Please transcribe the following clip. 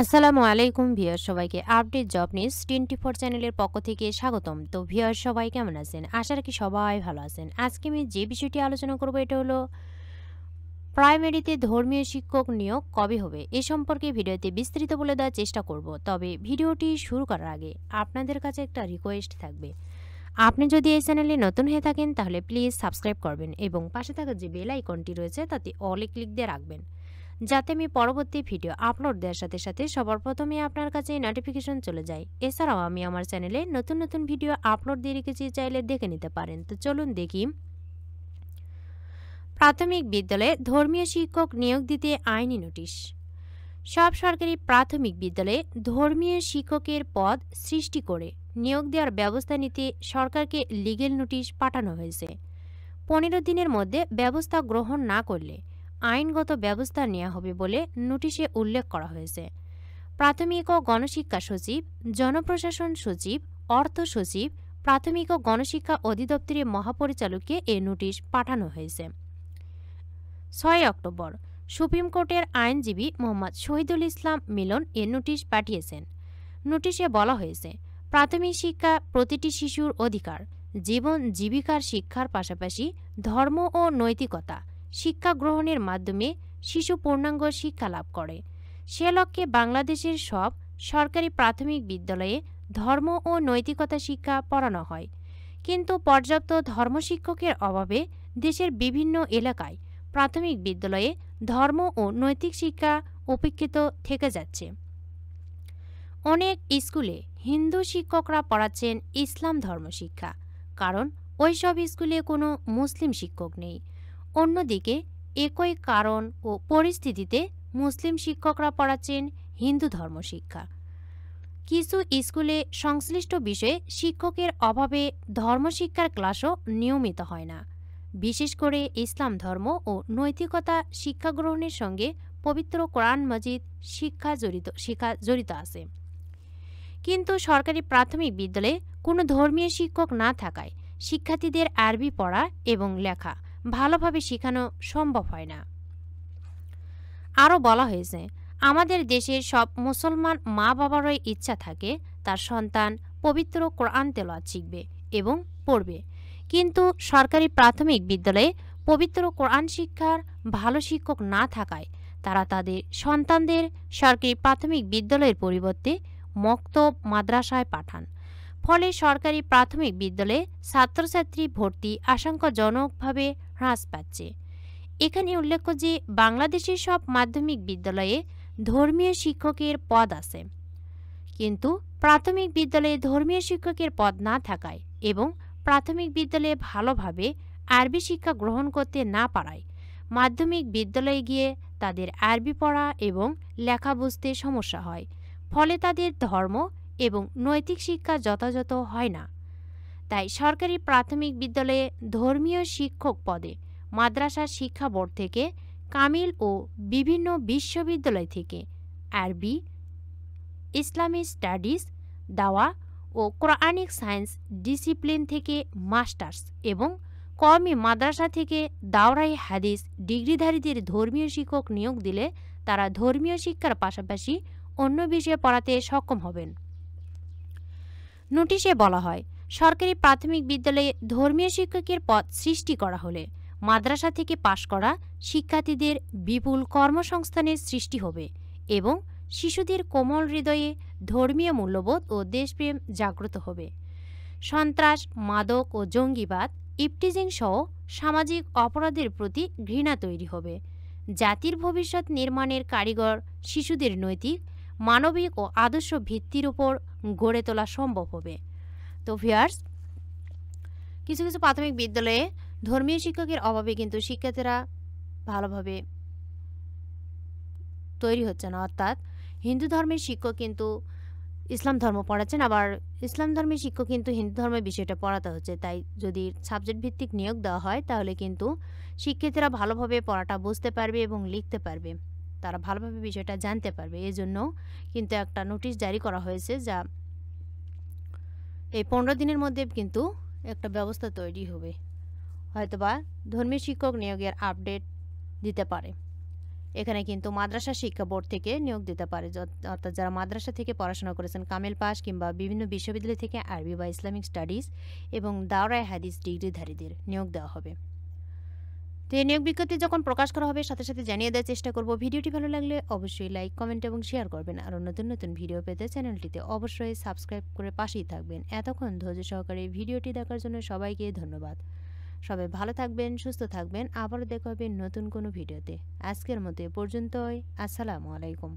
আসসালামু আলাইকুম ভিউয়ার সবাইকে আপডেট জব নিউজ 24 চ্যানেলের পক্ষ থেকে স্বাগতম। তো ভিউয়ার সবাই কেমন আছেন? আশা রাখি সবাই ভালো আছেন। আজকে আমি যে বিষয়টি আলোচনা করব এটা হলো প্রাইমারিতে ধর্মীয় শিক্ষক নিয়োগ কবে হবে এ সম্পর্কে ভিডিওতে বিস্তারিত বলে দেওয়ার চেষ্টা করব। তবে ভিডিওটি শুরু করার আগে আপনাদের কাছে একটা রিকোয়েস্ট থাকবে। আপনি যদি এই চ্যানেলে নতুন হয়ে থাকেন তাহলে প্লিজ সাবস্ক্রাইব করবেন এবং পাশে থাকা যে বেল আইকনটি রয়েছে তাতে অলে ক্লিক দিয়ে রাখবেন, যাতে আমি পরবর্তী ভিডিও আপলোড দেওয়ার সাথে সাথে সবার প্রথমে আপনার কাছে নোটিফিকেশন চলে যায়। এছাড়াও আমি আমার চ্যানেলে নতুন নতুন ভিডিও আপলোড দিয়ে রেখেছি, চাইলে দেখে নিতে পারেন। তো চলুন দেখি। প্রাথমিক বিদ্যালয়ে ধর্মীয় শিক্ষক নিয়োগ দিতে আইনি নোটিশ। সব সরকারি প্রাথমিক বিদ্যালয়ে ধর্মীয় শিক্ষকের পদ সৃষ্টি করে নিয়োগ দেওয়ার ব্যবস্থা নিতে সরকারকে লিগ্যাল নোটিশ পাঠানো হয়েছে। 15 দিনের মধ্যে ব্যবস্থা গ্রহণ না করলে আইনগত ব্যবস্থা নেওয়া হবে বলে নোটিশে উল্লেখ করা হয়েছে। প্রাথমিক ও গণশিক্ষা সচিব, জনপ্রশাসন সচিব, অর্থ সচিব, প্রাথমিক ও গণশিক্ষা অধিদপ্তরের মহাপরিচালককে এ নোটিশ পাঠানো হয়েছে। 6 অক্টোবর সুপ্রিম কোর্টের আইনজীবী মোহাম্মদ শহীদুল ইসলাম মিলন এ নোটিশ পাঠিয়েছেন। নোটিশে বলা হয়েছে, প্রাথমিক শিক্ষা প্রতিটি শিশুর অধিকার। জীবন জীবিকার শিক্ষার পাশাপাশি ধর্ম ও নৈতিকতা শিক্ষা গ্রহণের মাধ্যমে শিশু পূর্ণাঙ্গ শিক্ষা লাভ করে। সে লক্ষ্যে বাংলাদেশের সব সরকারি প্রাথমিক বিদ্যালয়ে ধর্ম ও নৈতিকতা শিক্ষা পড়ানো হয়। কিন্তু পর্যাপ্ত ধর্মশিক্ষকের অভাবে দেশের বিভিন্ন এলাকায় প্রাথমিক বিদ্যালয়ে ধর্ম ও নৈতিক শিক্ষা উপেক্ষিত থেকে যাচ্ছে। অনেক স্কুলে হিন্দু শিক্ষকরা পড়াচ্ছেন ইসলাম ধর্ম শিক্ষা, কারণ ওইসব স্কুলে কোনো মুসলিম শিক্ষক নেই। অন্যদিকে একই কারণ ও পরিস্থিতিতে মুসলিম শিক্ষকরা পড়াচ্ছেন হিন্দু ধর্ম শিক্ষা। কিছু স্কুলে সংশ্লিষ্ট বিষয়ে শিক্ষকের অভাবে ধর্মশিক্ষার ক্লাসও নিয়মিত হয় না। বিশেষ করে ইসলাম ধর্ম ও নৈতিকতা শিক্ষা গ্রহণের সঙ্গে পবিত্র কোরআন মাজিদ শিক্ষা জড়িত আছে। কিন্তু সরকারি প্রাথমিক বিদ্যালয়ে কোনো ধর্মীয় শিক্ষক না থাকায় শিক্ষার্থীদের আরবি পড়া এবং লেখা ভালোভাবে শেখানো সম্ভব হয় না। আরও বলা হয়েছে, আমাদের দেশের সব মুসলমান মা বাবারই ইচ্ছা থাকে তার সন্তান পবিত্র কোরআন তেলাওয়াত শিখবে এবং পড়বে, কিন্তু সরকারি প্রাথমিক বিদ্যালয়ে পবিত্র কোরআন শিক্ষার ভালো শিক্ষক না থাকায় তারা তাদের সন্তানদের সরকারি প্রাথমিক বিদ্যালয়ের পরিবর্তে মক্তব মাদ্রাসায় পাঠান। ফলে সরকারি প্রাথমিক বিদ্যালয়ে ছাত্রছাত্রী ভর্তি আশঙ্কাজনকভাবে হ্রাস পাচ্ছে। এখানে উল্লেখ্য যে বাংলাদেশের সব মাধ্যমিক বিদ্যালয়ে ধর্মীয় শিক্ষকের পদ আছে, কিন্তু প্রাথমিক বিদ্যালয়ে ধর্মীয় শিক্ষকের পদ না থাকায় এবং প্রাথমিক বিদ্যালয়ে ভালোভাবে আরবি শিক্ষা গ্রহণ করতে না পারায় মাধ্যমিক বিদ্যালয়ে গিয়ে তাদের আরবি পড়া এবং লেখা বুঝতে সমস্যা হয়। ফলে তাদের ধর্ম এবং নৈতিক শিক্ষা যথাযথ হয় না। তাই সরকারি প্রাথমিক বিদ্যালয়ে ধর্মীয় শিক্ষক পদে মাদ্রাসা শিক্ষা বোর্ড থেকে কামিল ও বিভিন্ন বিশ্ববিদ্যালয় থেকে আরবি, ইসলামী স্টাডিজ, দাওয়া ও কোরআনিক সায়েন্স ডিসিপ্লিন থেকে মাস্টার্স এবং কওমি মাদ্রাসা থেকে দাওরাই হাদিস ডিগ্রিধারীদের ধর্মীয় শিক্ষক নিয়োগ দিলে তারা ধর্মীয় শিক্ষার পাশাপাশি অন্য বিষয়ে পড়াতে সক্ষম হবেন। নোটিশে বলা হয়, সরকারি প্রাথমিক বিদ্যালয়ে ধর্মীয় শিক্ষকের পদ সৃষ্টি করা হলে মাদ্রাসা থেকে পাশ করা শিক্ষার্থীদের বিপুল কর্মসংস্থানের সৃষ্টি হবে এবং শিশুদের কোমল হৃদয়ে ধর্মীয় মূল্যবোধ ও দেশপ্রেম জাগ্রত হবে। সন্ত্রাস, মাদক ও জঙ্গিবাদ, ইফটিজিং সহ সামাজিক অপরাধের প্রতি ঘৃণা তৈরি হবে। জাতির ভবিষ্যৎ নির্মাণের কারিগর শিশুদের নৈতিক, মানবিক ও আদর্শ ভিত্তির উপর গড়ে তোলা সম্ভব হবে। তো ভিউয়ার্স, কিছু কিছু প্রাথমিক বিদ্যালয়ে ধর্মীয় শিক্ষকের অভাবে কিন্তু শিক্ষার্থীরা ভালোভাবে তৈরি হচ্ছে না, অর্থাৎ হিন্দু ধর্মের শিক্ষক কিন্তু ইসলাম ধর্ম পড়াচ্ছেন, আবার ইসলাম ধর্মের শিক্ষক কিন্তু হিন্দু ধর্মের বিষয়টা পড়াতে হচ্ছে। তাই যদি সাবজেক্ট ভিত্তিক নিয়োগ দেওয়া হয় তাহলে কিন্তু শিক্ষার্থীরা ভালোভাবে পড়াটা বুঝতে পারবে এবং লিখতে পারবে, তারা ভালোভাবে বিষয়টা জানতে পারবে। এজন্য কিন্তু একটা নোটিশ জারি করা হয়েছে, যা এই 15 দিনের মধ্যে কিন্তু একটা ব্যবস্থা তৈরি হবে, হয়তোবা ধর্মীয় শিক্ষক নিয়োগের আপডেট দিতে পারে। এখানে কিন্তু মাদ্রাসা শিক্ষা বোর্ড থেকে নিয়োগ দিতে পারে, অর্থাৎ যারা মাদ্রাসা থেকে পড়াশোনা করেছেন কামেল পাস কিংবা বিভিন্ন বিশ্ববিদ্যালয় থেকে আরবি বা ইসলামিক স্টাডিজ এবং দাওরায়ে হাদিস ডিগ্রিধারীদের নিয়োগ দেওয়া হবে। তো এই নিয়োগ বিজ্ঞপ্তি যখন প্রকাশ করা হবে সাথে সাথে জানিয়ে দেওয়ার চেষ্টা করব। ভিডিওটি ভালো লাগলে অবশ্যই লাইক, কমেন্ট এবং শেয়ার করবেন। আর নতুন নতুন ভিডিও পেতে চ্যানেলটিতে অবশ্যই সাবস্ক্রাইব করে পাশেই থাকবেন। এতক্ষণ ধৈর্য সহকারে ভিডিওটি দেখার জন্য সবাইকে ধন্যবাদ। সবাই ভালো থাকবেন, সুস্থ থাকবেন। আবারও দেখা হবে নতুন কোনো ভিডিওতে। আজকের মতো এ পর্যন্তই। আসসালামু আলাইকুম।